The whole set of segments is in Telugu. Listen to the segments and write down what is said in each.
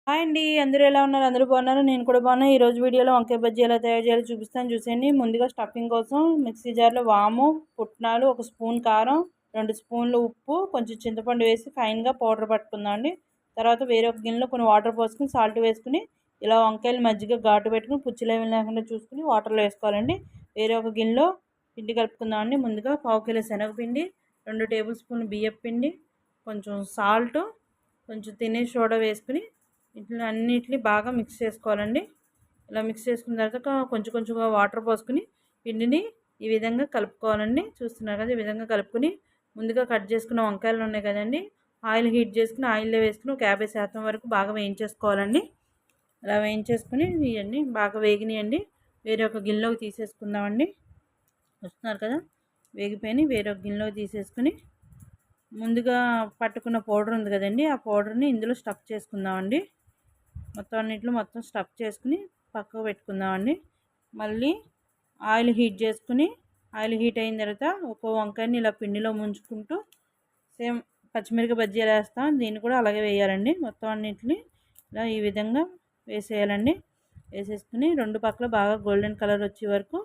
హాయ్ అండి. అందరూ ఎలా ఉన్నారు? అందరూ బాగున్నారు. నేను కూడా బాగున్నా. ఈరోజు వీడియోలో వంకాయ బజ్జీ ఎలా తయారు చేయాలో చూపిస్తాను చూసేయండి. ముందుగా స్టఫింగ్ కోసం మిక్సీ జార్లో వాము, పుట్నాలు, 1 స్పూన్ కారం, 2 స్పూన్లు ఉప్పు, కొంచెం చింతపండు వేసి ఫైన్గా పౌడర్ పట్టుకుందాం అండి. తర్వాత వేరే ఒక గిన్నెలో కొన్ని వాటర్ పోసుకుని సాల్ట్ వేసుకుని ఇలా వంకాయలు మజ్జిగ ఘాటు పెట్టుకుని పుచ్చులేమి లేకుండా చూసుకుని వాటర్లో వేసుకోవాలండి. వేరే ఒక గిన్నెలో పిండి కలుపుకుందాం అండి. ముందుగా 1/2 కిలో శనగపిండి, 2 టేబుల్ స్పూన్లు బియ్యపు పిండి, కొంచెం సాల్ట్, కొంచెం తినే సోడా వేసుకుని ఇట్లా అన్నిటిని బాగా మిక్స్ చేసుకోవాలండి. ఇలా మిక్స్ చేసుకున్న తర్వాత కొంచెం కొంచెంగా వాటర్ పోసుకుని పిండిని ఈ విధంగా కలుపుకోవాలండి. చూస్తున్నారు కదా, ఈ విధంగా కలుపుకొని ముందుగా కట్ చేసుకున్న వంకాయలు ఉన్నాయి కదండి, ఆయిల్ హీట్ చేసుకుని ఆయిల్లో వేసుకుని ఒక 50% వరకు బాగా వేయించేసుకోవాలండి. అలా వేయించేసుకుని ఇవన్నీ బాగా వేగినాయండి. వేరే ఒక గిన్నెలోకి తీసేసుకుందామండి. చూస్తున్నారు కదా, వేగిపోయి వేరే ఒక గిన్నెలోకి తీసేసుకుని ముందుగా పట్టుకున్న పౌడర్ ఉంది కదండి, ఆ పౌడర్ని ఇందులో స్టఫ్ చేసుకుందామండి. మొత్తం స్టఫ్ చేసుకుని పక్కకు పెట్టుకుందామండి. మళ్ళీ ఆయిల్ హీట్ చేసుకుని ఆయిల్ హీట్ అయిన తర్వాత ఒక వంకాయని ఇలా పిండిలో ముంచుకుంటూ సేమ్ పచ్చిమిరపకాయ బజ్జీ ఎలా వేస్తాం దీన్ని కూడా అలాగే వేయాలండి. మొత్తం అన్నింటిని ఇలా ఈ విధంగా వేసేయాలండి. వేసేసుకుని రెండు పక్కల బాగా గోల్డెన్ కలర్ వచ్చే వరకు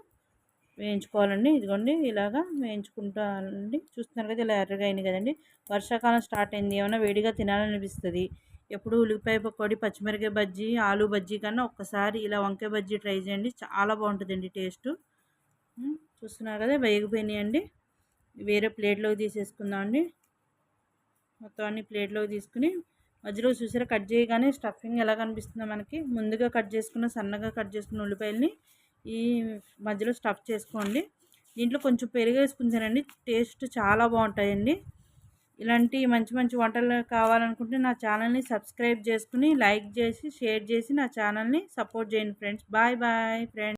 వేయించుకోవాలండి. ఇదిగోండి ఇలాగా వేయించుకుంటానండి. చూస్తున్నారు కదా, ఇలా ఎర్రగా అయింది కదండి. వర్షాకాలం స్టార్ట్ అయింది, ఏమైనా వేడిగా తినాలనిపిస్తుంది. ఎప్పుడు ఉల్లిపాయ పకోడీ, పచ్చిమిరకాయ బజ్జీ, ఆలు బజ్జీ కన్నా ఒక్కసారి ఇలా వంకాయ బజ్జీ ట్రై చేయండి, చాలా బాగుంటుందండి టేస్ట్. చూస్తున్నారు కదా, వేగిపోయినాయండి. వేరే ప్లేట్లోకి తీసేసుకుందాం అండి. మొత్తం అన్ని ప్లేట్లోకి తీసుకుని మధ్యలో చూసారా కట్ చేయగానే స్టఫింగ్ ఎలా కనిపిస్తుందో మనకి. ముందుగా సన్నగా కట్ చేసుకున్న ఉల్లిపాయలని ఈ మధ్యలో స్టఫ్ చేసుకోండి. దీంట్లో కొంచెం పెరుగు వేసుకుంటానండి, టేస్ట్ చాలా బాగుంటాయండి. ఇలాంటి మంచి మంచి వంటలు కావాలనుకుంటే నా ఛానల్ని సబ్స్క్రైబ్ చేసుకుని లైక్ చేసి షేర్ చేసి నా ఛానల్ని సపోర్ట్ చేయండి ఫ్రెండ్స్. Bye bye friends.